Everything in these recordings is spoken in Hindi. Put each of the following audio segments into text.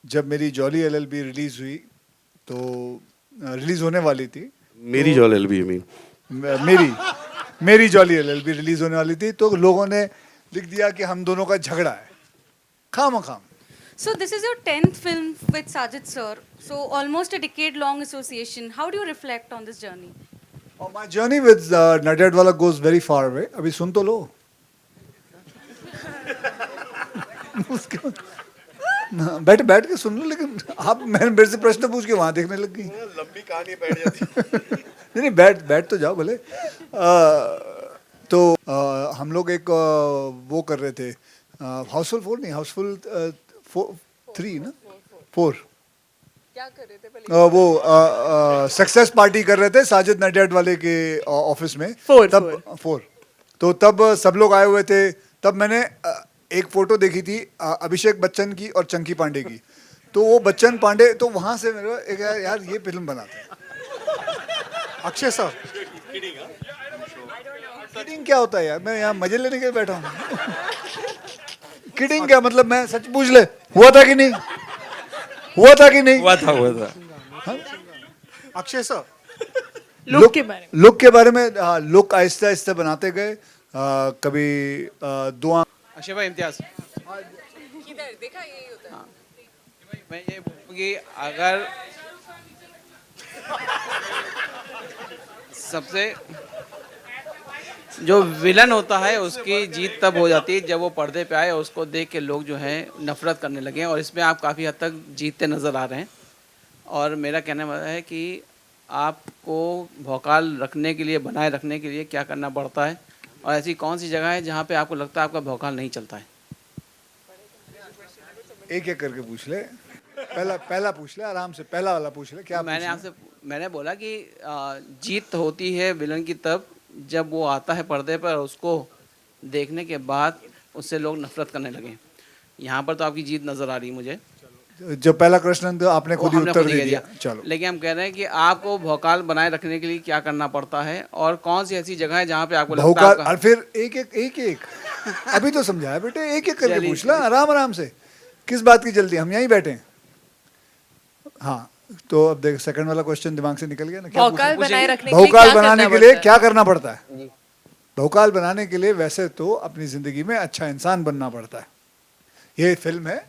जब मेरी जॉली एलएलबी रिलीज हुई तो रिलीज होने वाली थी। मेरी जॉल एलबी मीन मेरी मेरी जॉली एलएलबी रिलीज होने वाली थी तो लोगों ने लिख दिया कि हम दोनों का झगड़ा है, खाम खाम। So this is your 10th film with Sajid sir. So almost a decade-long association. How do you reflect on this journey? और my journey with Nadiadwala goes very far away. अभी सुन तो लो। उसके बाद बैठ बैठ के सुन लो, लेकिन आप मैंने मेरे से प्रश्न पूछ के वहां देखने लग गई। लंबी कहानी बैठ जाती नहीं बैठ बैठ तो जाओ भले। तो हम लोग एक वो कर रहे थे, हाउसफुल 4 नहीं, हाउसफुल 3 ना 4। क्या कर रहे थे पहले? वो सक्सेस पार्टी कर रहे थे साजिद नडियाड वाले के ऑफिस में। तब 4 तो तब सब लोग आए हुए थे। तब मैंने एक फोटो देखी थी अभिषेक बच्चन की और चंकी पांडे की। तो वो बच्चन पांडे, तो वहां से मेरा एक यार ये फिल्म बनाते हैं अक्षय साहब। किडिंग क्या होता है यार, मैं यहाँ मजे लेने के लिए बैठा हूँ। किडिंग क्या मतलब, मैं सच पूछ ले, हुआ था कि नहीं, हुआ था कि नहीं? हुआ था अक्षय साहब लुक के बारे में। लुक के बारे में, लुक आहिस्ते आहिस्ते बनाते गए। कभी दो अक्षय भाई इम्तियाज, किधर देखा यही होता है। मैं ये बोलूँ कि अगर सबसे जो विलन होता है उसकी जीत तब हो जाती है जब वो पर्दे पे आए और उसको देख के लोग जो है नफरत करने लगे, और इसमें आप काफ़ी हद तक जीतते नज़र आ रहे हैं। और मेरा कहने वाला है कि आपको भौकाल रखने के लिए, बनाए रखने के लिए क्या करना पड़ता है, और ऐसी कौन सी जगह है जहाँ पे आपको लगता है आपका भौकाल नहीं चलता है? एक एक करके पूछ ले। पहला पूछ ले आराम से, पहला वाला पूछ ले। क्या मैंने बोला कि जीत होती है विलन की तब जब वो आता है पर्दे पर और उसको देखने के बाद उससे लोग नफरत करने लगे। यहाँ पर तो आपकी जीत नज़र आ रही है मुझे। जो पहला प्रश्न तो आपने खुद ही हमने उत्तर खुद दे ही दिया। दिया। चलो, लेकिन हम कह रहे हैं कि आपको भौकाल बनाए रखने के लिए क्या करना पड़ता है, और कौन सी ऐसी जगह है जहाँ पे आपको लगता है भौकाल। आपका- और फिर एक अभी तो समझाया बेटे, एक एक करके चलिए, पूछ ला आराम आराम से। किस बात की जल्दी, हम यहीं बैठे हैं। हाँ तो अब देख, सेकंड वाला क्वेश्चन दिमाग से निकल गया ना। क्या भौकाल बनाए रखने के लिए भौकाल क्या बनाने करना के लिए पड़ता है? क्या करना पड़ता है? भौकाल बनाने के लिए वैसे तो अपनी जिंदगी में अच्छा इंसान बनना पड़ता है। ये फिल्म है,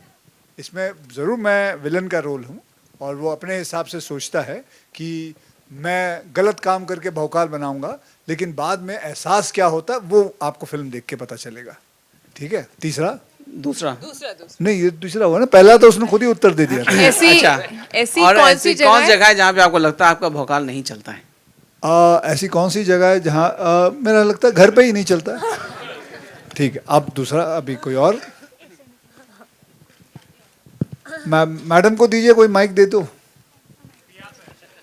इसमें ज़रूर मैं विलन का रोल हूँ, और वो अपने हिसाब से सोचता है कि मैं गलत काम करके भौकाल बनाऊंगा, लेकिन बाद में एहसास क्या होता है वो आपको फिल्म देख के पता चलेगा। ठीक है। तीसरा दूसरा दूसरा नहीं, ये दूसरा हुआ ना, पहला तो उसने खुद ही उत्तर दे दिया था। ऐसी अच्छा, ऐसी और कौन ऐसी सी कौन जगह है? जगह है जहाँ पे आपको लगता है आपका भौकाल नहीं चलता है? ऐसी कौन सी जगह है जहाँ मेरा लगता है घर पे ही नहीं चलता है। ठीक है, अब दूसरा, अभी कोई और मैडम को दीजिए, कोई माइक दे दो।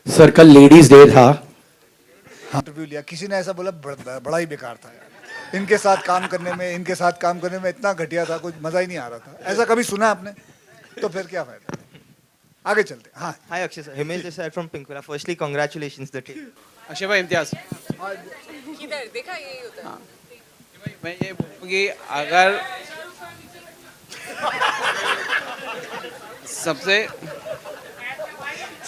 सर कल लेडीज डे था। हाँ, इंटरव्यू लिया, किसी ने ऐसा बोला बड़ा ही बेकार था यार, इनके साथ काम करने में इतना घटिया था, कुछ मजा ही नहीं आ रहा था। ऐसा कभी सुना आपने? तो फिर क्या फायदा। आगे चलते। हाँ Hi Akshay sir, Himesh Desai from Pinkura. Firstly, congratulations the team. Akshay भाई इम्तियाज, किधर देखा यही होता है। मैं ये बोलूँ कि अगर सबसे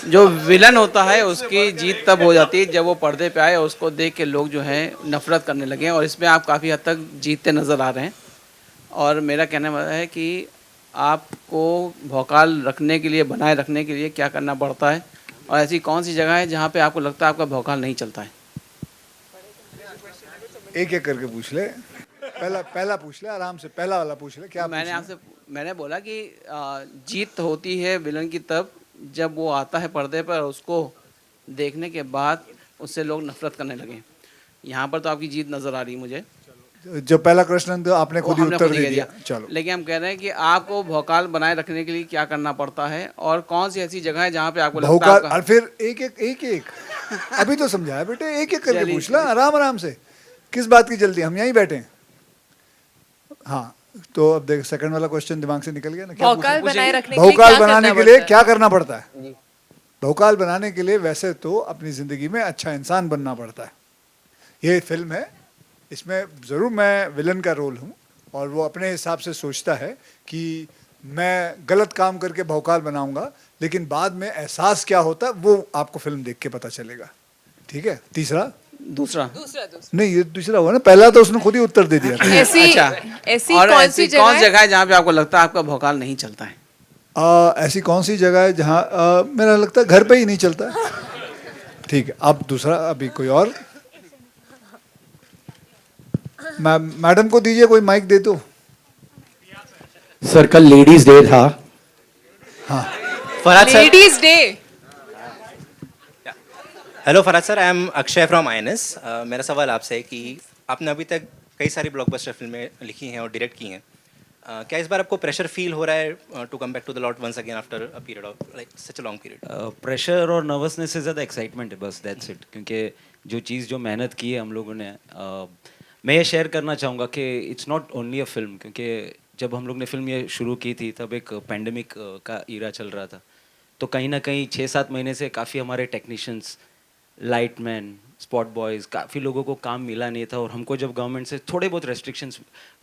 जो विलन होता है उसकी जीत तब हो जाती है जब वो पर्दे पे आए और उसको देख के लोग जो है नफरत करने लगे, और इसमें आप काफ़ी हद तक जीतते नज़र आ रहे हैं। और मेरा कहने वाला है कि आपको भौकाल रखने के लिए, बनाए रखने के लिए क्या करना पड़ता है, और ऐसी कौन सी जगह है जहाँ पे आपको लगता है आपका भौकाल नहीं चलता है? एक एक करके पूछ ले। पहला पूछ ले आराम से, पहला वाला पूछ ले। क्या मैंने बोला कि जीत होती है विलन की तब जब वो आता है पर्दे पर और उसको देखने के बाद उससे लोग नफरत करने लगे। यहाँ पर तो आपकी जीत नज़र आ रही है मुझे। जो पहला प्रश्न तो आपने खुद ही हमने उत्तर खुद ही दे कह दिया। दिया। चलो, लेकिन हम कह रहे हैं कि आपको भौकाल बनाए रखने के लिए क्या करना पड़ता है, और कौन सी ऐसी जगह है जहाँ पे आपको लगता है भौकाल। आपका- और फिर एक अभी तो समझाया बेटे, एक एक करके चलिए, पूछ ला आराम आराम से। किस बात की जल्दी, हम यहीं बैठे हैं। हाँ तो अब देख, सेकंड वाला क्वेश्चन दिमाग से निकल गया ना। क्या भौकाल बनाए रखने के लिए भौकाल क्या बनाने करना के लिए पड़ता है? क्या करना पड़ता है? भौकाल बनाने के लिए वैसे तो अपनी जिंदगी में अच्छा इंसान बनना पड़ता है। ये फिल्म है, इसमें ज़रूर मैं विलन का रोल हूँ, और वो अपने हिसाब से सोचता है कि मैं गलत काम करके भौकाल बनाऊंगा, लेकिन बाद में एहसास क्या होता है वो आपको फिल्म देख के पता चलेगा। ठीक है। तीसरा दूसरा दूसरा दूसरा नहीं, ये दूसरा हुआ ना, पहला तो उसने खुद ही उत्तर दे दिया था। ऐसी अच्छा, ऐसी और कौन ऐसी सी कौन जगह जगह है जहाँ पे आपको लगता है आपका भौकाल नहीं चलता है? ऐसी कौन सी जगह है जहाँ मेरा लगता है घर पे ही नहीं चलता है। ठीक है, अब दूसरा, अभी कोई और मैडम को दीजिए, कोई माइक दे दो। सर कल लेडीज डे था। Farhad sir, ladies day hello Farhad sir, I am Akshay from INS. मेरा सवाल आपसे है कि आपने अभी तक कई सारी ब्लॉकबस्टर फिल्में लिखी हैं और डायरेक्ट की हैं। क्या इस बार आपको प्रेशर फील हो रहा है to come back to the lot once again after a period of like such a long period? Pressure और नर्वसनेस से ज़्यादा एक्साइटमेंट है, बस दैट्स इट। क्योंकि जो चीज़ जो मेहनत की है हम लोगों ने, मैं ये शेयर करना चाहूँगा कि it's not only a film. क्योंकि जब हम लोग ने फिल्म ये शुरू की थी तब एक पैंडमिक का ईरा चल रहा था, तो कहीं ना कहीं 6-7 महीने से काफ़ी हमारे टेक्नीशियंस, लाइटमैन, स्पॉट बॉयज़, काफ़ी लोगों को काम मिला नहीं था। और हमको जब गवर्नमेंट से थोड़े बहुत रेस्ट्रिक्शंस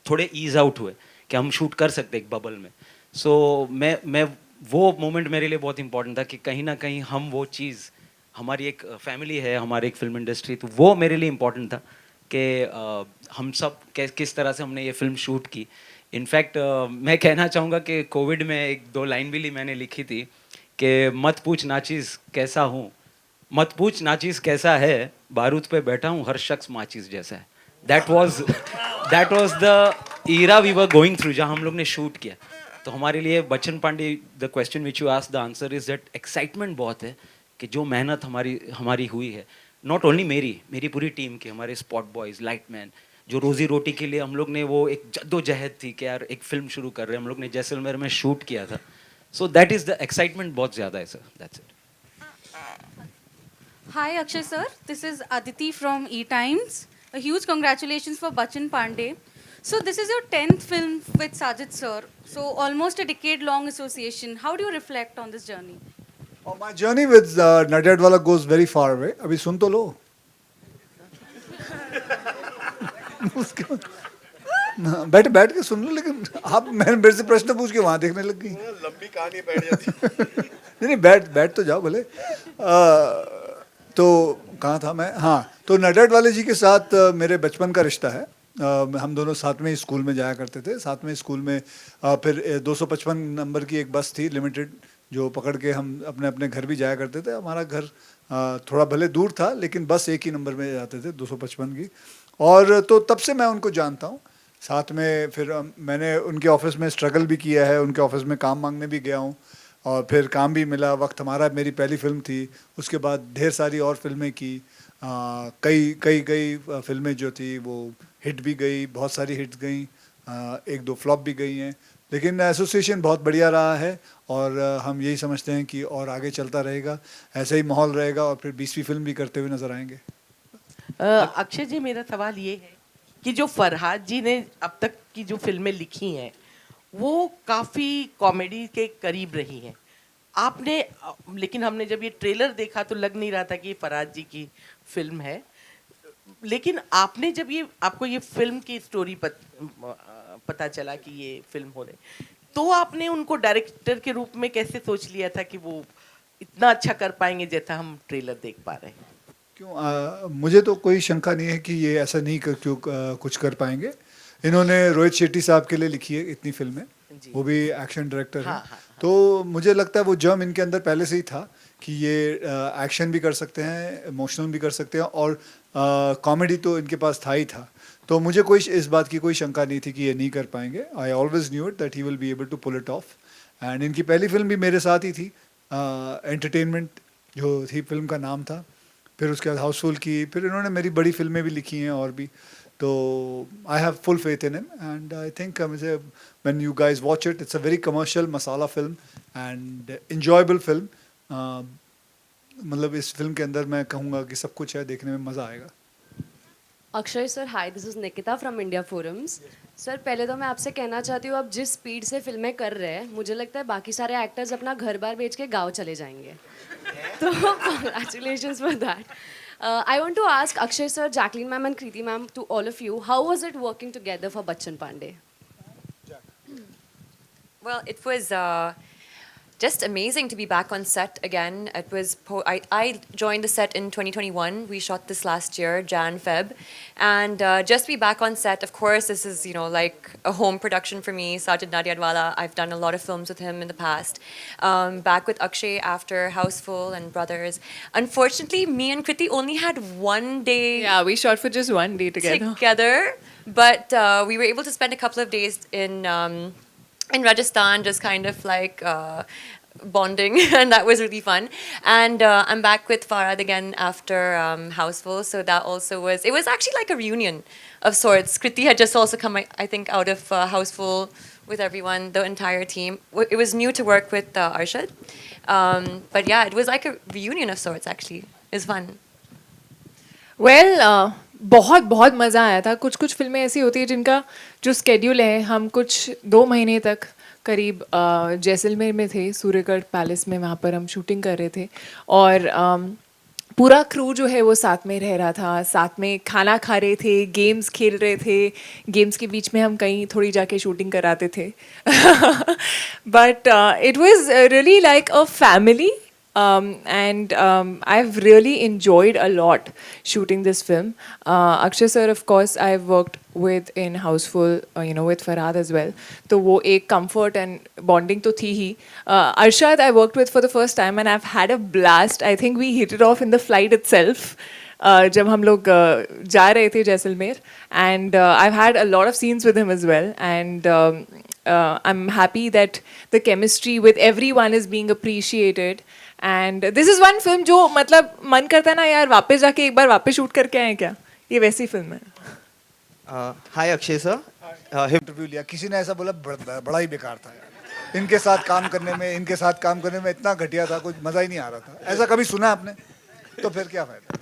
थोड़े ईज आउट हुए कि हम शूट कर सकते एक बबल में, सो मैं वो मोमेंट मेरे लिए बहुत इंपॉर्टेंट था कि कहीं ना कहीं हम वो चीज़, हमारी एक फैमिली है, हमारी एक फिल्म इंडस्ट्री, तो वो मेरे लिए इम्पॉर्टेंट था कि हम सब किस तरह से हमने ये फिल्म शूट की। इनफैक्ट मैं कहना चाहूँगा कि कोविड में 1-2 लाइन भी मैंने लिखी थी कि मत पूछ नाचीज़ कैसा हूँ, मत पूछ नाचीज़ कैसा है, बारूद पे बैठा हूँ हर शख्स माचीज़ जैसा है। That was the era we were going through जहाँ हम लोग ने शूट किया। तो हमारे लिए Bachchan Pandey, the question which you ask, the answer is that excitement बहुत है कि जो मेहनत हमारी हुई है, नॉट ओनली मेरी पूरी टीम की, हमारे स्पॉट बॉयज़, लाइटमैन, जो रोज़ी रोटी के लिए हम लोग ने वो एक जद्दोजहद थी कि यार एक फिल्म शुरू कर रहे हैं, हम लोग ने जैसलमेर में शूट किया था। So that is the excitement बहुत ज़्यादा है sir, that's it. Hi Akshay sir, this is Aditi from E Times. A huge congratulations for Bachchan Pandey. So this is your 10th film with Sajid sir. So almost a decade long association. How do you reflect on this journey? My journey with Nadyadwala goes very far away. अभी सुन तो लो। उसके बाद बैठ के सुन लो, लेकिन आप मेरे से प्रश्न पूछ के वहाँ देखने लग गई। लंबी कहानी बैठ जाती। नहीं, बैठ तो जाओ भले। तो कहाँ था मैं? हाँ, तो नडियाडवाले जी के साथ मेरे बचपन का रिश्ता है। हम दोनों साथ में ही स्कूल में जाया करते थे, साथ में स्कूल में। फिर 255 नंबर की एक बस थी लिमिटेड, जो पकड़ के हम अपने अपने घर भी जाया करते थे। हमारा घर थोड़ा भले दूर था, लेकिन बस एक ही नंबर में जाते थे, 255 की। और तो तब से मैं उनको जानता हूँ। साथ में फिर मैंने उनके ऑफिस में स्ट्रगल भी किया है, उनके ऑफिस में काम मांगने भी गया हूँ, और फिर काम भी मिला। वक्त हमारा, मेरी पहली फिल्म थी, उसके बाद ढेर सारी और फिल्में की। कई फिल्में जो थी वो हिट भी गई, बहुत सारी हिट गई, 1-2 फ्लॉप भी गई हैं। लेकिन एसोसिएशन बहुत बढ़िया रहा है, और हम यही समझते हैं कि और आगे चलता रहेगा, ऐसे ही माहौल रहेगा, और फिर 20वीं फिल्म भी करते हुए नजर आएंगे। अक्षय जी, मेरा सवाल ये है कि जो फरहाद जी ने अब तक की जो फिल्में लिखी हैं वो काफ़ी कॉमेडी के करीब रही हैं। आपने, लेकिन हमने जब ये ट्रेलर देखा तो लग नहीं रहा था कि ये फरहाद जी की फिल्म है। लेकिन आपने जब आपको ये फिल्म की स्टोरी पता चला कि ये फिल्म हो रही, तो आपने उनको डायरेक्टर के रूप में कैसे सोच लिया था कि वो इतना अच्छा कर पाएंगे जैसा हम ट्रेलर देख पा रहे हैं? क्यों, मुझे तो कोई शंका नहीं है कि ये ऐसा नहीं कुछ कर पाएंगे। इन्होंने रोहित शेट्टी साहब के लिए लिखी है इतनी फिल्में, वो भी एक्शन डायरेक्टर हैं। हाँ। तो मुझे लगता है वो जर्म इनके अंदर पहले से ही था कि ये एक्शन भी कर सकते हैं, इमोशनल भी कर सकते हैं, और कॉमेडी तो इनके पास था ही था। तो मुझे कोई इस बात की कोई शंका नहीं थी कि ये नहीं कर पाएंगे। I always knew it that he will be able to pull it off. And इनकी पहली फिल्म भी मेरे साथ ही थी, एंटरटेनमेंट जो थी फिल्म का नाम था। फिर उसके बाद हाउसफुल की, फिर इन्होंने मेरी बड़ी फिल्में भी लिखी हैं और भी। तो I have full faith in him, and I think मुझे when you guys watch it, it's a very commercial masala film and enjoyable film. मतलब इस फिल्म के अंदर मैं कहूँगा कि सब कुछ है, देखने में मज़ा आएगा। Akshay sir, hi, this is Nikita from India forums. Sir, पहले तो मैं आपसे कहना चाहती हूँ, आप जिस स्पीड से फिल्में कर रहे हैं, मुझे लगता है बाकी सारे एक्टर्स अपना घर बार बेच के गाँव चले जाएंगे। तो congratulations for that. I want to ask Akshay sir, Jacqueline ma'am and Kriti ma'am, to all of you, how was it working together for Bachchan Pandey? Well, it was just amazing to be back on set again. It was I joined the set in 2021. We shot this last year, Jan Feb, and just be back on set. Of course, this is like a home production for me. Sajid Nadiadwala. I've done a lot of films with him in the past. Back with Akshay after Houseful and Brothers. Unfortunately, me and Kriti only had one day. Yeah, we shot for just one day together. But we were able to spend a couple of days in Rajasthan, just kind of like bonding, and that was really fun. And I'm back with Farhad again after Houseful, so that also it was actually like a reunion of sorts. Kriti had just also come, I think, out of Houseful with everyone, the entire team. It was new to work with Arshad. But yeah, it was like a reunion of sorts, actually. It was fun. Well बहुत बहुत मज़ा आया था. कुछ कुछ फिल्में ऐसी होती है जिनका जो स्केड्यूल है, हम कुछ 2 महीने तक करीब जैसलमेर में थे, सूर्यगढ़ पैलेस में, वहाँ पर हम शूटिंग कर रहे थे. और पूरा क्रू जो है वो साथ में रह रहा था, साथ में खाना खा रहे थे, गेम्स खेल रहे थे. गेम्स के बीच में हम कहीं थोड़ी जाके शूटिंग कराते थे. But it was really like a family. And I've really enjoyed a lot shooting this film. Akshay sir, of course, I've worked with in Houseful, with Farhad as well. तो वो एक comfort and bonding तो थी ही. Arshad I worked with for the first time and I've had a blast. I think we hit it off in the flight itself. जब हम लोग जा रहे थे Jaisalmer, and I've had a lot of scenes with him as well, and I'm happy that the chemistry with everyone is being appreciated. And this is one film जो मतलब मन करता है ना यार, वापस जाके एक बार वापस शूट करके आए क्या. ये वैसी फिल्म है. Hi Akshay sir. इंटरव्यू लिया, किसी ने ऐसा बोला बड़ा ही बेकार था यार, इनके साथ काम करने में इतना घटिया था, कुछ मजा ही नहीं आ रहा था. ऐसा कभी सुना आपने? तो फिर क्या फायदा.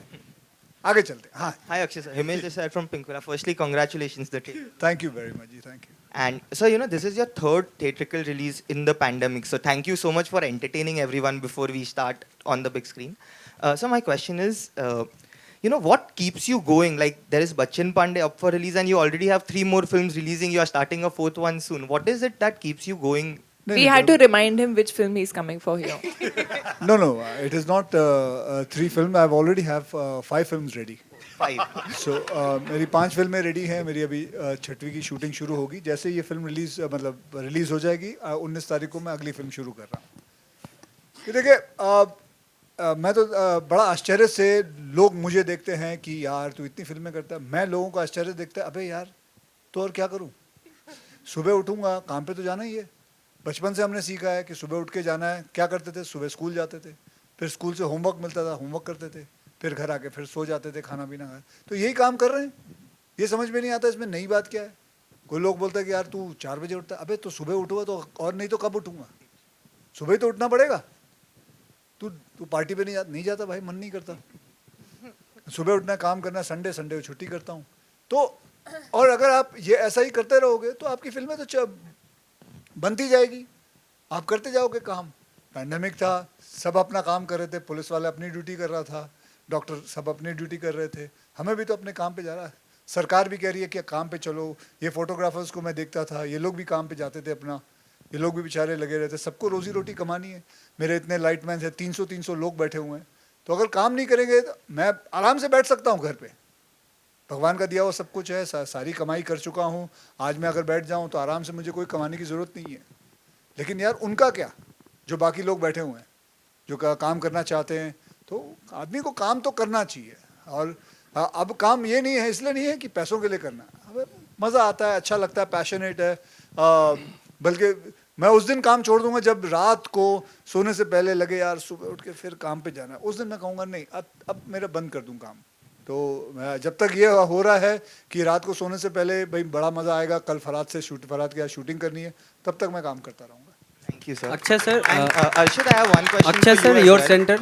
आगे चलते. हाँ. Hi Akshay sir. Himesh Desai from Pinkula. Firstly, congratulations the team. Thank you very much. Thank you. And so, this is your third theatrical release in the pandemic. So thank you so much for entertaining everyone before we start on the big screen. So my question is, what keeps you going? Like, there is Bachchan Pandey up for release and you already have 3 more films releasing. You are starting a 4th one soon. What is it that keeps you going? We had to remind him which film he's coming for here. No, it is not 3 films. I already have 5 films ready. 5. So मेरी 5 फिल्में रेडी हैं. मेरी अभी 6वीं की शूटिंग शुरू होगी. जैसे ये फिल्म रिलीज हो जाएगी, 19 तारीख को मैं अगली फिल्म शुरू कर रहा हूँ. देखिए, मैं तो बड़ा आश्चर्य से लोग मुझे देखते हैं कि यार तू इतनी फिल्में करता है. मैं लोगों को आश्चर्य देखता है, अबे यार तो और क्या करूँ. सुबह उठूँगा, काम पे तो जाना ही है. बचपन से हमने सीखा है कि सुबह उठ के जाना है. क्या करते थे, सुबह स्कूल जाते थे, फिर स्कूल से होमवर्क मिलता था, होमवर्क करते थे, फिर घर आके फिर सो जाते थे, खाना पीना खाए. तो यही काम कर रहे हैं. ये समझ में नहीं आता इसमें नई बात क्या है. कोई लोग बोलता है कि यार तू 4 बजे उठता है. अबे तो सुबह उठूंगा तो, और नहीं तो कब उठूंगा. सुबह ही तो उठना पड़ेगा. तू पार्टी पे नहीं जाता भाई, मन नहीं करता. सुबह उठना, काम करना, संडे छुट्टी करता हूँ. तो और अगर आप ये ऐसा ही करते रहोगे तो आपकी फिल्में तो बनती जाएगी. आप करते जाओगे काम. पैंडेमिक था, सब अपना काम कर रहे थे. पुलिस वाले अपनी ड्यूटी कर रहा था, डॉक्टर सब अपनी ड्यूटी कर रहे थे. हमें भी तो अपने काम पे जा रहा है. सरकार भी कह रही है कि काम पे चलो. ये फोटोग्राफर्स को मैं देखता था, ये लोग भी काम पे जाते थे अपना. ये लोग भी बेचारे लगे रहते. सबको रोजी रोटी कमानी है. मेरे इतने लाइटमैन हैं, 300 लोग बैठे हुए हैं. तो अगर काम नहीं करेंगे तो मैं आराम से बैठ सकता हूँ घर पे. भगवान का दिया हुआ सब कुछ है, सारी कमाई कर चुका हूँ. आज मैं अगर बैठ जाऊँ तो आराम से, मुझे कोई कमाने की ज़रूरत नहीं है. लेकिन यार उनका क्या, जो बाकी लोग बैठे हुए हैं, जो काम करना चाहते हैं. तो आदमी को काम तो करना चाहिए. और अब काम ये नहीं है, इसलिए नहीं है कि पैसों के लिए करना. अब मज़ा आता है, अच्छा लगता है, पैशनेट है. बल्कि मैं उस दिन काम छोड़ दूंगा जब रात को सोने से पहले लगे यार सुबह उठ के फिर काम पे जाना है. उस दिन मैं कहूँगा नहीं, अब मेरा बंद कर दूँ काम. तो जब तक ये हो रहा है कि रात को सोने से पहले भाई बड़ा मज़ा आएगा, कल फराद के यहाँ शूटिंग करनी है, तब तक मैं काम करता रहूँगा. Thank you, sir. Akshay sir, Arshad, I have one question. Akshay for you sir, as your well. center.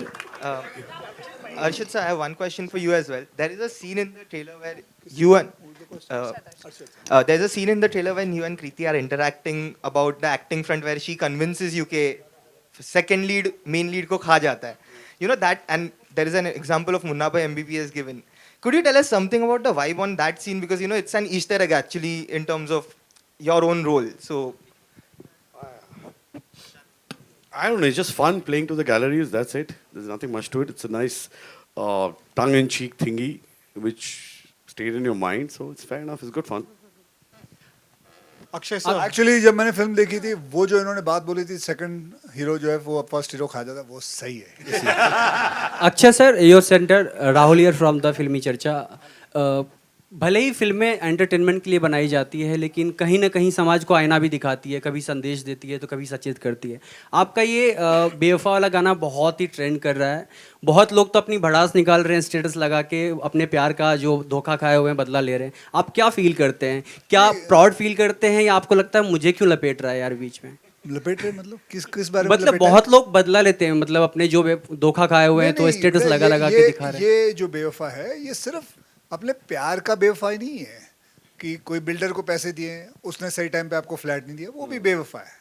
Arshad sir, I have one question for you as well. There is a scene in the trailer where you and there's a scene in the trailer when you and Kriti are interacting about the acting front, where she convinces you कि second lead main lead को खा जाता है. You know that, and there is an example of Munna Bhai MBBS given. Could you tell us something about the vibe on that scene, because it's an Easter egg actually in terms of your own role. So I don't know, it's just fun playing to the galleries, that's it. There's nothing much to it. It's a nice tongue-in-cheek thingy which stayed in your mind, so it's fair enough, it's good fun. Akshay sir actually जब मैंने फिल्म देखी थी वो जो इन्होंने बात बोली थी सेकंड हीरो जो है वो फर्स्ट हीरो खा जाता है, वो सही है. अच्छा sir, your centre Rahul here from the फिल्मी चर्चा. भले ही फिल्में एंटरटेनमेंट के लिए बनाई जाती है, लेकिन कहीं ना कहीं समाज को आईना भी दिखाती है, कभी संदेश देती है तो कभी सचेत करती है. आपका ये बेवफा वाला गाना बहुत ही ट्रेंड कर रहा है. बहुत लोग तो अपनी भड़ास निकाल रहे हैं स्टेटस लगा के, अपने प्यार का जो धोखा खाए हुए हैं बदला ले रहे हैं. आप क्या फील करते हैं? क्या प्राउड फील करते हैं या आपको लगता है मुझे क्यों लपेट रहा है यार बीच में? लपेट रहे मतलब किस बारे में? मतलब बहुत लोग बदला लेते हैं, मतलब अपने जो धोखा खाए हुए हैं तो स्टेटस लगा लगा के दिखा रहे हैं. ये जो बेवफा है ये सिर्फ अपने प्यार का बेवफाई नहीं है कि कोई बिल्डर को पैसे दिए उसने सही टाइम पे आपको फ्लैट नहीं दिया, वो भी बेवफा है.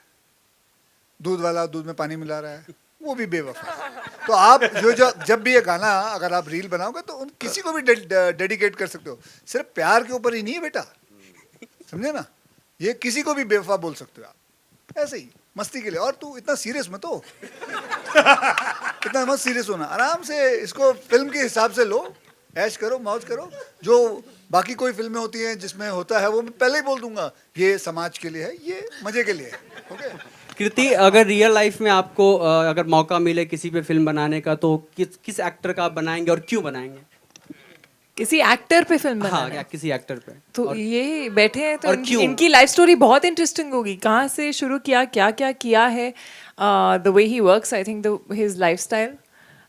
दूध वाला दूध में पानी मिला रहा है, वो भी बेवफा है. तो आप जब भी ये गाना अगर आप रील बनाओगे तो किसी को भी डेडिकेट कर सकते हो. सिर्फ प्यार के ऊपर ही नहीं है बेटा, समझे ना. ये किसी को भी बेवफा बोल सकते हो आप, ऐसे ही मस्ती के लिए. और तू इतना सीरियस मत हो. इतना मत सीरियस होना, आराम से इसको फिल्म के हिसाब से लो, ऐश करो, मौज करो. जो बाकी कोई फिल्में होती हैं जिसमें होता है वो मैं पहले ही बोल दूंगा ये समाज के लिए है, ये मजे के लिए है. ओके कृति, अगर रियल लाइफ में आपको अगर मौका मिले किसी पे फिल्म बनाने का तो किस एक्टर का आप बनाएंगे और क्यों बनाएंगे? किसी एक्टर पे फिल्म हाँ, बनाना? किसी एक्टर पे. तो ये बैठे हैं तो और क्यों? इनकी लाइफ स्टोरी बहुत इंटरेस्टिंग होगी. कहाँ से शुरू किया, क्या क्या किया है, the way he works, I think his lifestyle,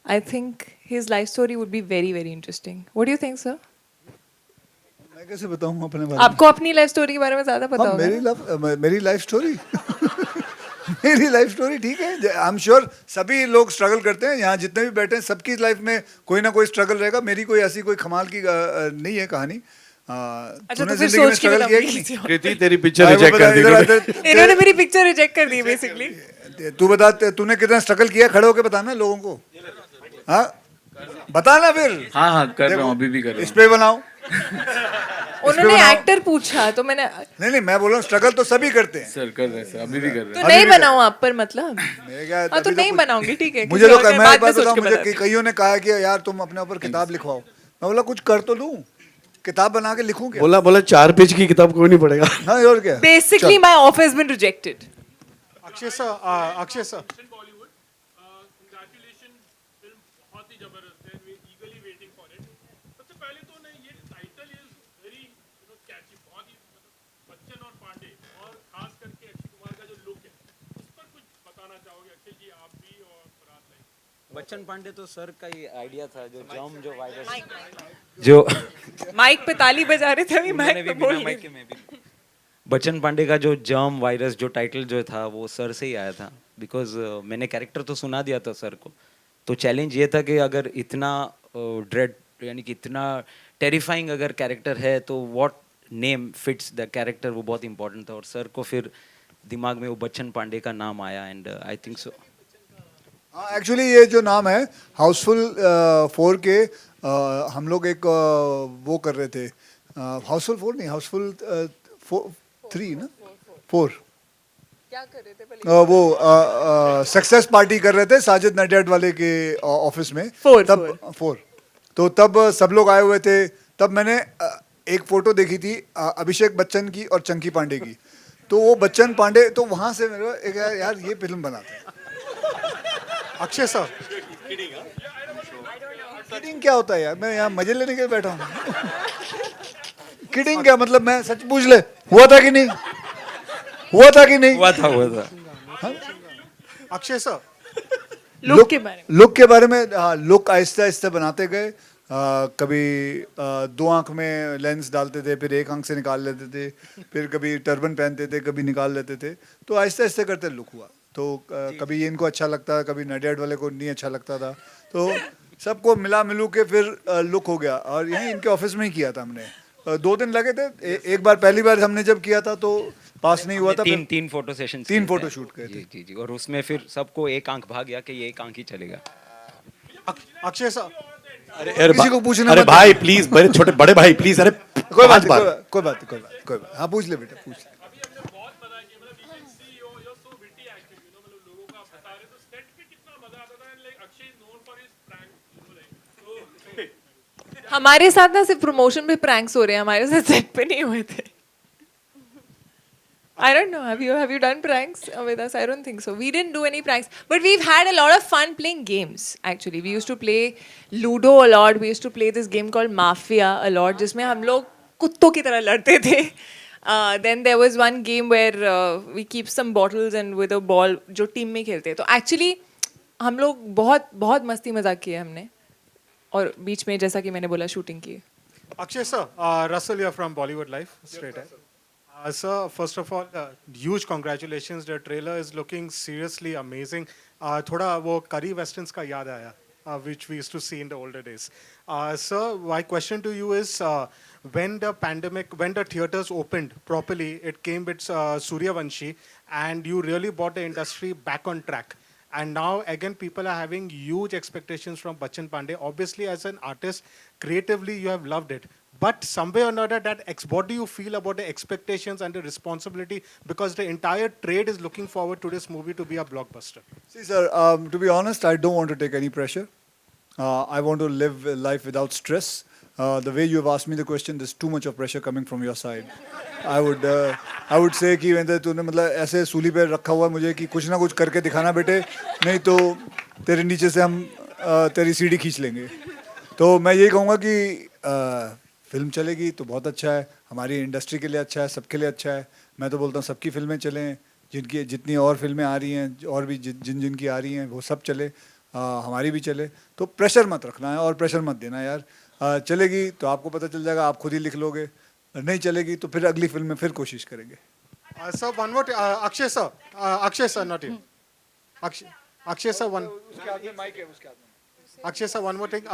I think his life story would be very very interesting. What do you think, sir? मैं कैसे बताऊं अपने बारे में? आपको अपनी लाइफ स्टोरी के बारे में ज्यादा पता होगा. मेरी लाइफ स्टोरी मेरी लाइफ स्टोरी ठीक है. आई एम श्योर सभी लोग स्ट्रगल करते हैं, यहाँ जितने भी बैठे हैं सबकी लाइफ में कोई ना कोई स्ट्रगल रहेगा. मेरी कोई ऐसी कोई कमाल की नहीं है कहानी. अच्छा, तूने तो फिर जिंदगी में सोच के स्ट्रगल किया कि बताऊंगी. नहीं? कृति तेरी पिक्चर रिजेक्ट कर दी. इन्होंने मेरी पिक्चर रिजेक्ट कर दी बेसिकली. तू बता, तूने कितना स्ट्रगल किया, खड़े होके बताना लोगों को. हाँ बताना फिर. हाँ कर रहा हूँ, अभी भी कर रहा हूँ. इस पे बनाओ. उन्होंने एक्टर पूछा तो मैंने नहीं मैं बोल रहा हूँ स्ट्रगल तो सभी करते हैं. सर कर रहे हैं सर, अभी भी कर रहे हैं. तो नहीं बनाऊं आप पर, मतलब हाँ तो अभी नहीं बनाऊंगी, ठीक है. मुझे किसी तो और का मैं बाद एक में बात सोच बताऊं, के मुझे बताती हूँ. कईयों ने कहा कि यार तुम अपने ऊपर किताब लिखवाओ. मैं बोला कुछ कर तो लूं, किताब बना के लिखूं क्या? बोला 4 पेज की किताब कोई नहीं पढ़ेगा. हाँ और क्या. Basically my offer has been rejected. Akshay sir Bachchan Pandey तो सर का ही आइडिया था, जो जर्म जो वायरस जो माइक पे ताली बजा रहे थे अभी, मैंने माइक भी पे बोल बिना माइक के मैं भी बच्चन पांडे का जो जर्म वायरस जो टाइटल जो था वो सर से ही आया था. बिकॉज मैंने कैरेक्टर तो सुना दिया था सर को, तो चैलेंज ये था कि अगर इतना ड्रेड यानी कि इतना टेरिफाइंग अगर कैरेक्टर है तो what name fits the character, वो बहुत इंपॉर्टेंट था. और सर को फिर दिमाग में वो बच्चन पांडे का नाम आया एंड आई थिंक सो. हाँ एक्चुअली ये जो नाम है हाउसफुल 4 के हम लोग एक वो कर रहे थे. हाउसफुल 4 नहीं, हाउसफुल 3 ना 4 क्या कर रहे थे वो सक्सेस पार्टी कर रहे थे साजिद नडियाड वाले के ऑफिस में. तब 4 तो तब सब लोग आए हुए थे. तब मैंने एक फोटो देखी थी अभिषेक बच्चन की और चंकी पांडे की. तो वो बच्चन पांडे, तो वहां से मेरा एक यार ये फिल्म बनाते हैं. अक्षय सर किडिंग क्या होता है यार, मैं यहाँ मजे लेने के लिए बैठा हूँ. किडिंग क्या मतलब, मैं सच पूछ ले, हुआ था कि नहीं? हुआ था कि नहीं? हुआ था. अक्षय सर लुक के बारे में हाँ, लुक आहिस्ते आहिस्ते बनाते गए. कभी 2 आंख में लेंस डालते थे, फिर 1 आंख से निकाल लेते थे, फिर कभी टर्बन पहनते थे, कभी निकाल लेते थे. तो आहिस्ते आहिस्ते करते लुक हुआ. तो कभी ये इनको अच्छा लगता, कभी नडियाड वाले को नहीं अच्छा लगता था. तो सबको मिला मिलू के फिर लुक हो गया. और यहीं इनके ऑफिस में ही किया था हमने. 2 दिन लगे थे. एक बार पहली बार हमने जब किया था तो पास नहीं हुआ था. तीन फोटो सेशन, 3 फोटो शूट किए थे. जी. और उसमें फिर सबको 1 आंख भाग गया कि ये 1 आंख ही चलेगा. अक्षय सर अरे किसी को पूछना अरे मत. भाई प्लीज, मेरे छोटे बड़े भाई प्लीज. अरे कोई बात नहीं. हाँ पूछ ले बेटा, पूछ ले. हमारे साथ ना सिर्फ प्रमोशन पे प्रैंक्स हो रहे हैं, हमारे साथ सेट पे नहीं हुए थे. I don't know. Have you done pranks with us? I don't think so. We didn't do any pranks, but we've had a lot of fun playing games. Actually, we used to play Ludo a lot. We used to play this game called Mafia a lot, जिसमें हम लोग कुत्तों की तरह लड़ते थे. Then there was one game where we keep some bottles and with a ball जो टीम में खेलते हैं. तो actually हम लोग बहुत बहुत मस्ती मजाक किए हमने, और बीच में जैसा कि मैंने बोला शूटिंग की. Akshay sir, Russell here from Bollywood Life, straight ahead. Sir, first of all, huge congratulations. The trailer is looking seriously amazing. थोड़ा वो curry westerns का याद आया, which we used to see in the older days. Sir, my question to you is, when the theaters opened properly, it came with Suryavanshi, and you really brought the industry back on track. And now again, people are having huge expectations from Bachchan Pandey. Obviously, as an artist, creatively, you have loved it. But some way or another, what do you feel about the expectations and the responsibility? Because the entire trade is looking forward to this movie to be a blockbuster. See, sir, to be honest, I don't want to take any pressure. I want to live life without stress. The way you have asked me the question, there's too much of pressure coming from your side. I would say कि वैसे तूने मतलब ऐसे सूली पे रखा हुआ है मुझे कि कुछ ना कुछ करके दिखाना बेटे, नहीं तो तेरे नीचे से हम तेरी सीढ़ी खींच लेंगे. तो मैं यही कहूँगा कि फिल्म चलेगी तो बहुत अच्छा है, हमारी इंडस्ट्री के लिए अच्छा है, सबके लिए अच्छा है. मैं तो बोलता हूँ सबकी फिल्में चलें, जिनकी जितनी और फिल्में आ रही हैं और भी जिनकी आ रही हैं वो सब चले, हमारी भी चले. तो प्रेशर मत रखना है और प्रेशर मत देना यार. चलेगी तो आपको पता चल जाएगा, आप खुद ही लिख लोगे. नहीं चलेगी तो फिर अगली फिल्म में फिर कोशिश करेंगे. Sir, one more, Akshay sir, not you. Akshay sir, Akshay sir, one more thing.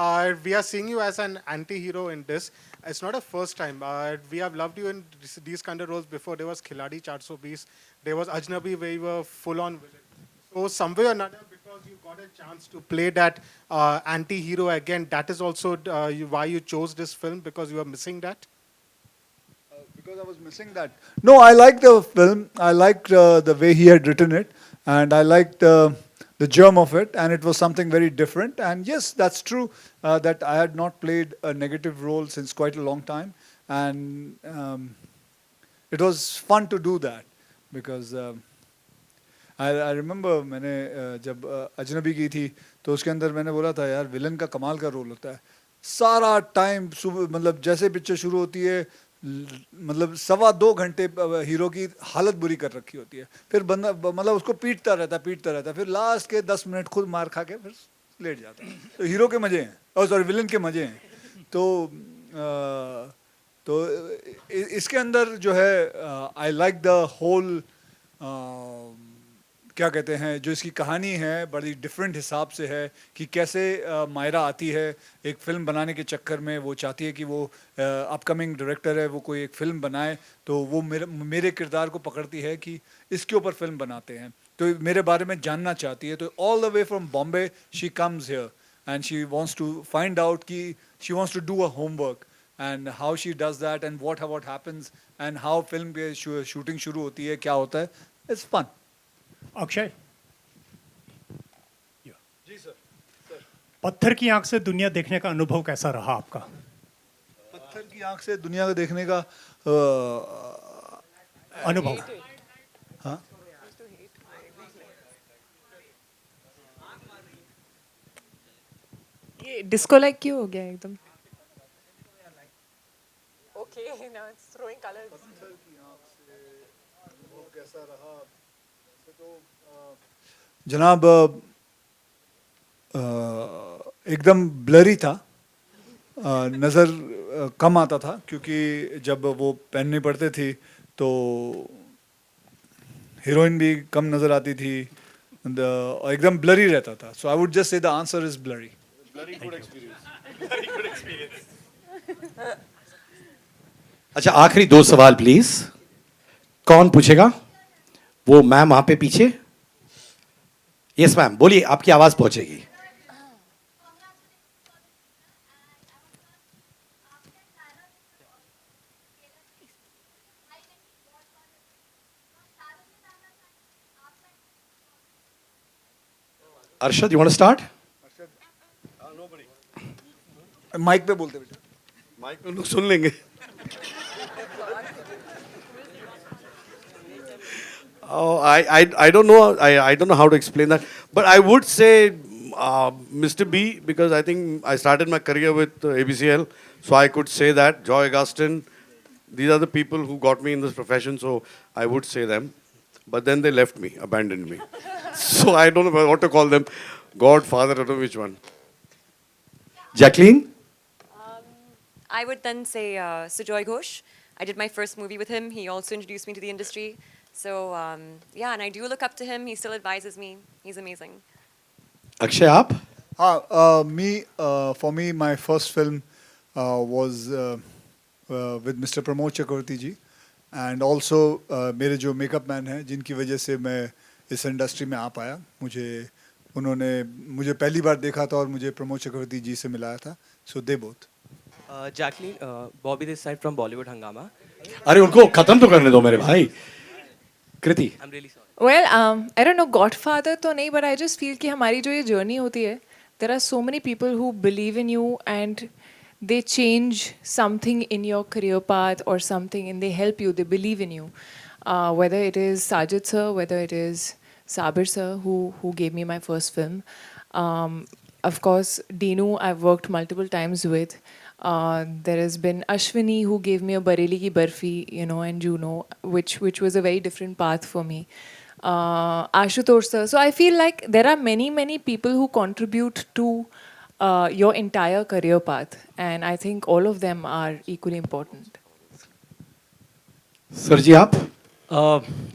We are seeing you as an anti-hero in this. It's not a first time. We have loved you in these kind of roles before. There was Khiladi 420. There was Ajnabi where you were full-on villain. So some way or another, because you got a chance to play that anti-hero again, that is also why you chose this film, because you were missing that? Because I was missing that. No, I liked the film. I liked the way he had written it, and I liked the germ of it, and it was something very different. And yes, that's true that I had not played a negative role since quite a long time, and it was fun to do that because I remember मैंने जब अजनबी की थी तो उसके अंदर मैंने बोला था यार विलन का कमाल का रोल होता है. सारा टाइम मतलब जैसे पिक्चर शुरू होती है मतलब 1.25 घंटे हीरो की हालत बुरी कर रखी होती है, फिर बंदा मतलब उसको पीटता रहता है, फिर लास्ट के 10 मिनट खुद मार खा के फिर लेट जाता है. तो हीरो के मजे हैं, और सॉरी विलन के मजे हैं. तो इसके अंदर जो है आई लाइक द होल क्या कहते हैं, जो इसकी कहानी है बड़ी डिफरेंट हिसाब से है कि कैसे मायरा आती है एक फ़िल्म बनाने के चक्कर में. वो चाहती है कि वो अपकमिंग डायरेक्टर है, वो कोई एक फ़िल्म बनाए, तो वो मेरे किरदार को पकड़ती है कि इसके ऊपर फिल्म बनाते हैं, तो मेरे बारे में जानना चाहती है. तो all the way from Bombay she comes here and she wants to find out कि she wants to do a homework and how she does that and what happens and how film के शूटिंग शुरू होती है, क्या होता है. It's fun. Akshay ji sir. पत्थर की आंख से दुनिया देखने का अनुभव कैसा रहा आपका? पत्थर की आंख से दुनिया को देखने का अनुभव. हाँ, ये डिस्को लाइक क्यों हो गया एकदम? Okay, now it's throwing colours. पत्थर की आंख से अनुभव कैसा रहा? तो जनाब एकदम ब्लरी था, नज़र कम आता था क्योंकि जब वो पहननी पड़ती थी तो हीरोइन भी कम नज़र आती थी, एकदम ब्लरी रहता था. So I would just say the answer is blurry. अच्छा, आखिरी 2 सवाल प्लीज. कौन पूछेगा? वो मैम वहां पे पीछे. यस मैम, बोलिए, आपकी आवाज पहुंचेगी. Arshad, you want to start? Mike पे बोलते बेटा. माइक में लोग सुन लेंगे. Oh, I don't know. I don't know how to explain that. But I would say Mr. B, because I think I started my career with ABCL. So I could say that. Joy Augustine. These are the people who got me in this profession. So I would say them. But then they left me, abandoned me. So I don't know what to call them. God, Father, I don't know which one. Jacqueline? I would then say Sujoy Ghosh. I did my first movie with him. He also introduced me to the industry. So yeah, and I do look up to him. He still advises me. He's amazing. Akshay, aap? For me, my first film was with Mr. Pramod Chakravarti ji, and also मेरे जो मेकअप मैन हैं जिनकी वजह से मैं इस इंडस्ट्री में आ पाया. उन्होंने मुझे पहली बार देखा था और मुझे प्रमोद चक्रवर्ती जी से मिलाया था. So they both. Jacqueline, Bobby this side from Bollywood Hangama. अरे उनको खत्म तो करने दो मेरे भाई. कृति. I'm really sorry. Well, I don't know, Godfather तो नहीं, but I just feel कि हमारी जो ये journey होती है, there are so many people who believe in you and they change something in your career path or something, and they help you, they believe in you. Whether it is Sajid sir, whether it is Sabir sir, who gave me my first film. Of course, Dinu, I've worked multiple times with. There has been Ashwini, who gave me a Bareli Ki Barfi, you know, and Juno, which was a very different path for me. Ashutosh sir. So I feel like there are many people who contribute to your entire career path, and I think all of them are equally important. Sirji, aap?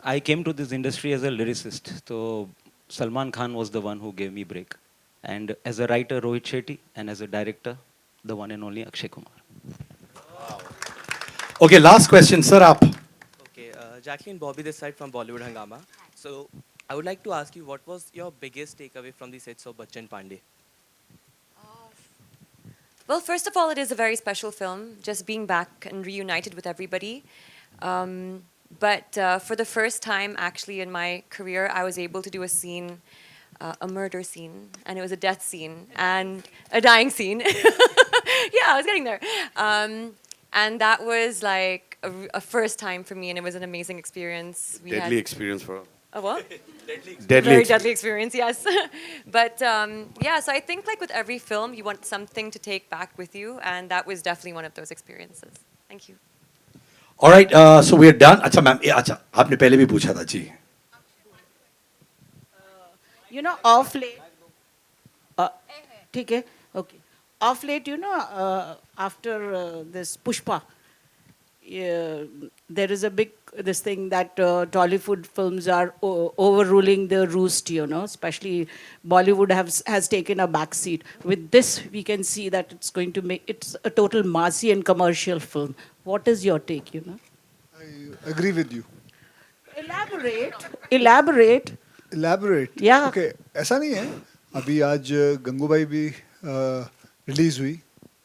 I came to this industry as a lyricist. So Salman Khan was the one who gave me break. And as a writer, Rohit Shetty, and as a director, the one and only Akshay Kumar. Okay, last question, sir, aap? Okay, Jacqueline, Bobby this side from Bollywood Hangama. So I would like to ask you, what was your biggest takeaway from the sets of Bachchan Pandey? Well, first of all, it is a very special film, just being back and reunited with everybody. But for the first time, actually, in my career, I was able to do a scene, a murder scene, and it was a death scene and a dying scene. Yeah, I was getting there. And that was like a first time for me, and it was an amazing experience. Deadly experience for us. A what? Deadly Deadly experience, yes. But yeah, so I think like with every film, you want something to take back with you, and that was definitely one of those experiences. Thank you. All right, so we are done. अच्छा मैम, अच्छा आपने पहले भी पूछा था जी. You know, off late. ठीक है, okay. Off late, you know, after this Pushpa, there is a big this thing that Tollywood films are overruling the roost, you know, especially Bollywood has taken a back seat. With this, we can see that it's going to make, it's a total massy and commercial film. What is your take, you know? I agree with you. Elaborate. Yeah. Okay, ऐसा नहीं है. अभी आज गंगूबाई भी रिलीज हुई.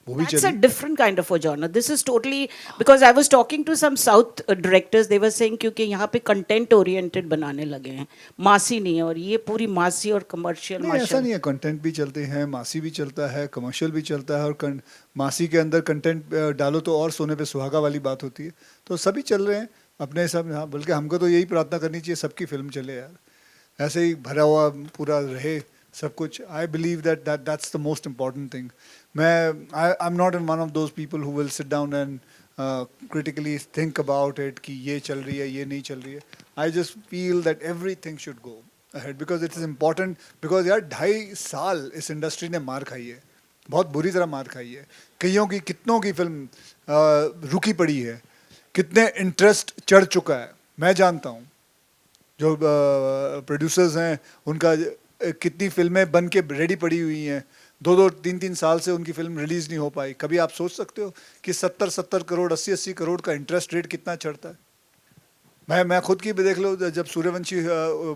That's a different kind of a genre. This is totally, because I was talking to some South directors, they were saying क्योंकि यहाँ पे content oriented बनाने लगे हैं, मासी नहीं है, और ये पूरी मासी और commercial. नहीं, ऐसा नहीं है. कंटेंट भी चलते हैं, मासी भी चलता है, कमर्शियल भी चलता है, और मासी के अंदर कंटेंट डालो तो और सोने पे सुहागा वाली बात होती है. तो सभी चल रहे हैं अपने सब. हाँ, बल्कि हमको तो यही प्रार्थना करनी चाहिए सबकी फिल्म चले यार, ऐसे ही भरा हुआ पूरा रहे सब कुछ. I believe that's the most important thing. I'm not in one of those people who will sit down and critically think about it कि ये चल रही है, ये नहीं चल रही है. I just feel that everything should go ahead because it is important. Because यार 2.5 साल इस इंडस्ट्री ने मार खाई है, बहुत बुरी तरह मार खाई है. कईयों की, कितनों की फिल्म रुकी पड़ी है, कितने इंटरेस्ट चढ़ चुका है. मैं जानता हूँ जो प्रोड्यूसर्स हैं उनका कितनी फिल्में बन के रेडी पड़ी हुई हैं, 2-2, 3-3 साल से उनकी फिल्म रिलीज नहीं हो पाई. कभी आप सोच सकते हो कि 70-70 करोड़, 80-80 करोड़ का इंटरेस्ट रेट कितना चढ़ता है. मैं खुद की भी देख लो, जब सूर्यवंशी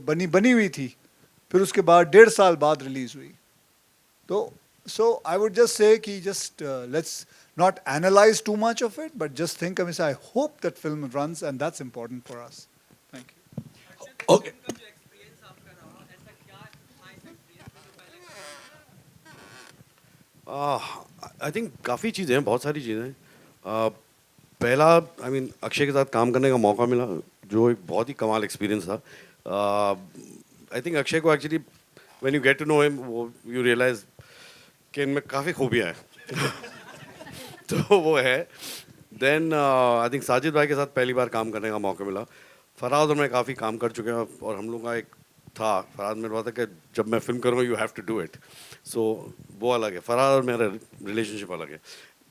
बनी हुई थी, फिर उसके बाद 1.5 साल बाद रिलीज हुई. तो सो आई वुड जस्ट से कि just let's not analyze too much of it, but just think, I hope that film runs, and that's important for us. Thank you. Okay. I think काफ़ी चीज़ें हैं, बहुत सारी चीज़ें हैं। पहला अक्षय के साथ काम करने का मौका मिला, जो एक बहुत ही कमाल एक्सपीरियंस था। आई थिंक अक्षय को actually when you get to know him, वो यू रियलाइज कि इनमें काफ़ी खूबियाँ हैं। तो वो है। देन आई थिंक साजिद भाई के साथ पहली बार काम करने का मौका मिला। फराज और मैं काफ़ी काम कर चुके हैं, और हम लोग का एक था, फराज मेरे बात है कि जब मैं फिल्म करूँगा you have to do it. So वो अलग है, फराज और मेरा रिलेशनशिप अलग है।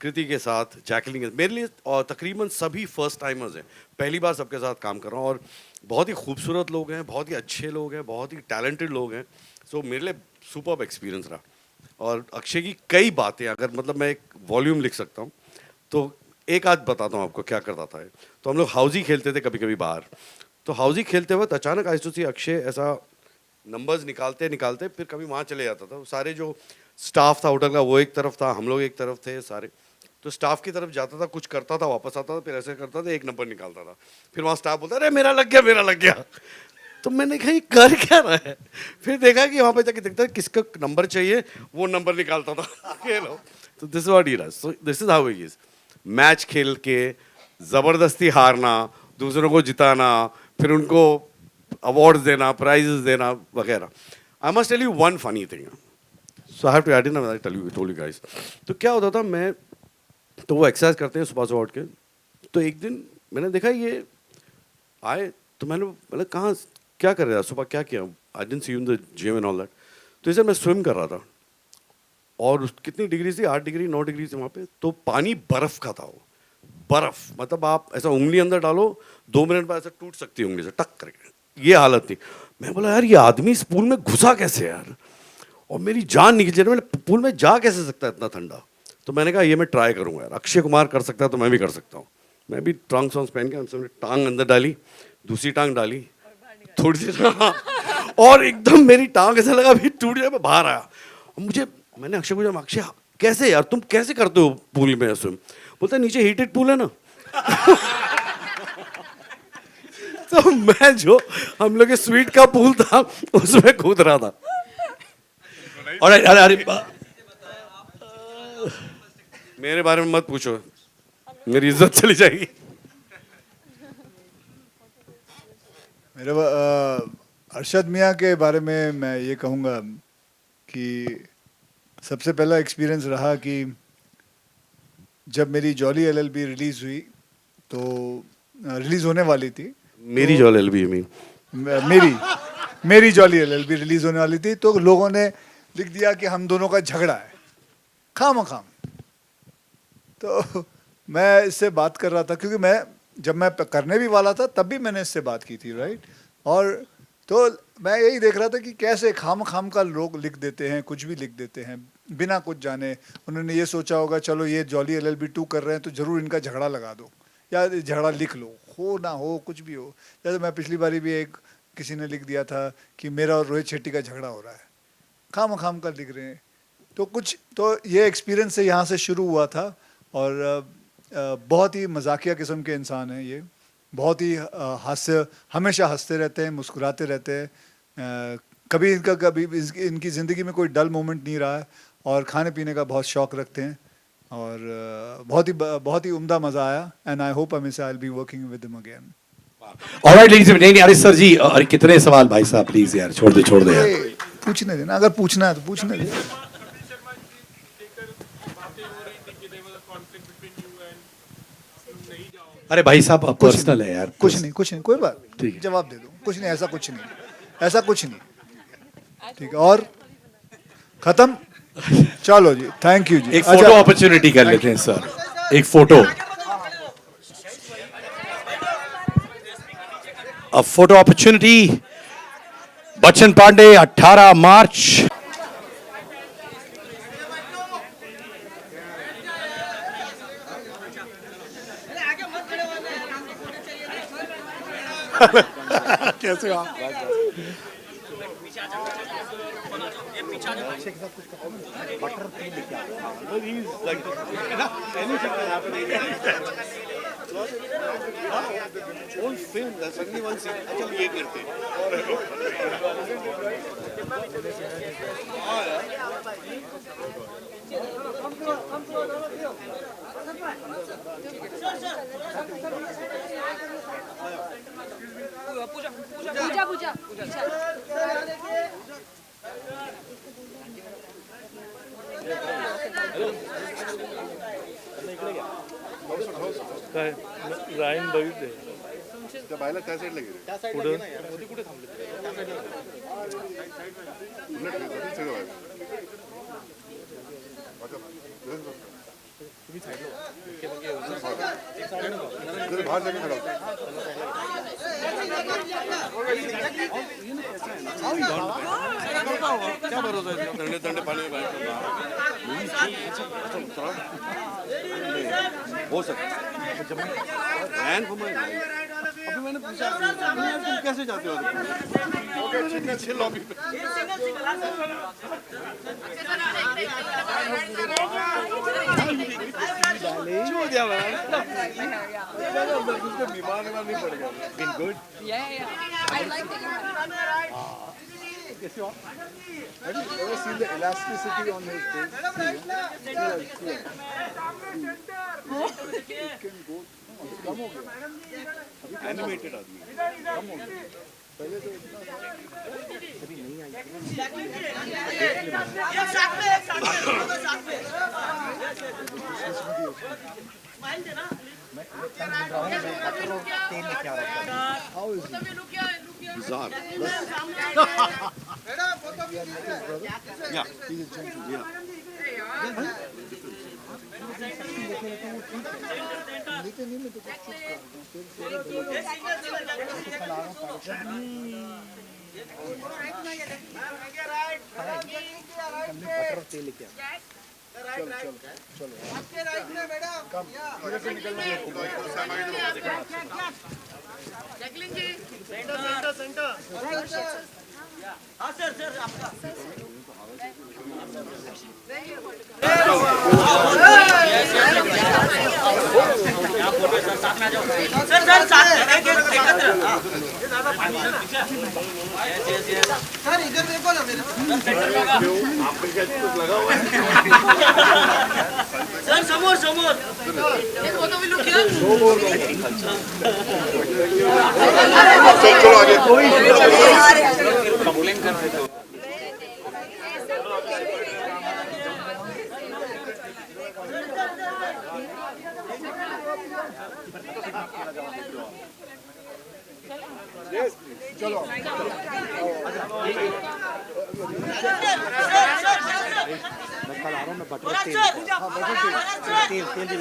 कृति के साथ, जैकलिन के, मेरे लिए और तकरीबन सभी फर्स्ट टाइमर्स हैं, पहली बार सबके साथ काम कर रहा हूँ, और बहुत ही खूबसूरत लोग हैं, बहुत ही अच्छे लोग हैं, बहुत ही टैलेंटेड लोग हैं। सो मेरे लिए सुपर्ब एक्सपीरियंस रहा। और अक्षय की कई बातें, अगर मतलब मैं एक वॉल्यूम लिख सकता हूँ तो एक आध बताता हूँ आपको क्या करता था। तो हम लोग हाउजी खेलते थे कभी कभी बाहर। तो हाउजी खेलते वक्त अचानक आई टू सी अक्षय ऐसा नंबर्स निकालते निकालते फिर कभी वहाँ चले जाता था। सारे जो स्टाफ था होटल का वो एक तरफ था, हम लोग एक तरफ थे सारे। तो स्टाफ की तरफ जाता था, कुछ करता था, वापस आता था, फिर ऐसे करता था, एक नंबर निकालता था। फिर वहाँ स्टाफ बोलता अरे मेरा लग गया, मेरा लग गया। तो मैंने कहा ये कर क्या रहा है। फिर देखा कि वहाँ पे जाके देखता किसका नंबर चाहिए, वो नंबर निकालता था। खेलो। तो this is what he does. So this is how he is. Match खेल के ज़बरदस्ती हारना, दूसरों को जिताना, फिर उनको अवार्ड्स देना, प्राइजेस देना वगैरह। I must tell you one funny thing, so I have to add in, I told you guys. तो क्या होता था, मैं तो वो एक्सरसाइज करते हैं सुबह सुबह उठ के। तो एक दिन मैंने देखा ये आए, तो मैंने बोला कहाँ क्या कर रहे थे सुबह, क्या किया? I didn't see you in the gym and all that. तो इसे मैं स्विम कर रहा था, और कितनी डिग्री थी, 8 डिग्री 9 डिग्री से वहाँ पे। तो पानी बर्फ़ का था, वो बर्फ़, मतलब आप ऐसा उंगली अंदर डालो 2 मिनट बाद ऐसा टूट सकती है उंगली से टक करके, ये हालत थी। मैं बोला यार ये आदमी इस पूल में घुसा कैसे यार, और मेरी जान निकल रही, मैंने पूल में जा कैसे सकता है इतना ठंडा। तो मैंने कहा ये मैं ट्राई करूँगा यार, अक्षय कुमार कर सकता है तो मैं भी कर सकता हूँ। मैं भी ट्रंक्स वंक्स पहन के हमने टांग अंदर डाली, दूसरी टांग डाली, थोड़ी सी और एकदम मेरी टांग ऐसा लगा अभी टूट जाए, मैं बाहर आया। मैंने अक्षय को, अक्षय कैसे यार तुम कैसे करते हो पूल में स्विम? बोलता नीचे हीटेड पूल है ना। तो मैं जो हम लोग के स्वीट का पूल था उसमें कूद रहा था। और अरे मेरे बारे में मत पूछो, मेरी इज्जत चली जाएगी। मेरे अरशद मियाँ के बारे में मैं ये कहूँगा कि सबसे पहला एक्सपीरियंस रहा कि जब मेरी जॉली एलएलबी रिलीज़ हुई, तो रिलीज़ होने वाली थी। मेरी जॉली एलएलबी मीन मेरी जॉली एलएलबी रिलीज़ होने वाली थी, तो लोगों ने लिख दिया कि हम दोनों का झगड़ा है खाम। तो मैं इससे बात कर रहा था, क्योंकि जब मैं करने भी वाला था तब भी मैंने इससे बात की थी, राइट। और तो मैं यही देख रहा था कि कैसे खाम का लोग लिख देते हैं, कुछ भी लिख देते हैं बिना कुछ जाने। उन्होंने ये सोचा होगा चलो ये जॉली एलएलबी 2 कर रहे हैं तो ज़रूर इनका झगड़ा लगा दो, या झगड़ा लिख लो, हो ना हो कुछ भी हो। जैसे मैं पिछली बारी भी किसी ने लिख दिया था कि मेरा और रोहित शेट्टी का झगड़ा हो रहा है, खाम का लिख रहे हैं। तो ये एक्सपीरियंस से यहाँ से शुरू हुआ था। और बहुत ही मजाकिया किस्म के इंसान हैं ये, बहुत ही हमेशा हंसते रहते हैं, मुस्कुराते रहते हैं। कभी इनकी ज़िंदगी में कोई डल मोमेंट नहीं रहा है, और खाने पीने का बहुत शौक़ रखते हैं, और बहुत ही उम्दा मज़ा आया। And I hope I will be working with him again. Alright ladies and gentleman, अरे सर जी, और कितने सवाल भाई साहब, प्लीज यार छोड़ दे यार। पूछने देना, अगर पूछना है तो पूछने दे। अरे भाई साहब पर्सनल है यार। कुछ नहीं कोई बात ठीक है, जवाब दे दो। कुछ नहीं, ऐसा कुछ नहीं। ठीक है, और खत्म। चलो जी, थैंक यू जी। एक फोटो अपॉर्चुनिटी कर लेते हैं सर, एक फोटो। अब फोटो अपॉर्चुनिटी, बच्चन पांडे 18 मार्च। कैसे हो? ये करते पूजा पूजा राईन बघितले त्या बायला त्या साईडला गेले पुढे कुठे थांबले तुम्ही साईडला बाहेर जागे खड़ा क्या भरोसा है दंडे दंडे पानी में हो सकता अभी मैंने पूछा तुम कैसे जाते हो अच्छे लॉबी पे छोड़ दिया बीमार नहीं पड़ेगा Been good? Yeah. I like it. Have you ever seen the elasticity on his face? It can go. कम हो गया एनिमेटेड आदमी कम हो गया पहले तो अभी नहीं I how is bizarre yeah he is gentle yeah लेकिन नहीं मैं तो चुप कर दूं बटर तेल लेके आ चलो चलो चलो कम इधर से निकलना जैकलिन जी सेंटर सेंटर हाँ सर सर आपका सर सर सर इधर देखो ना मेरे लगा हुआ है सर समोर समोर एक फोटो भी लुक किया चलो आगे बोलेंगे कर Yes, चलो मैं खा रहा हूँ मैं बटर तेल हाँ बटर तेल तेल तेल भी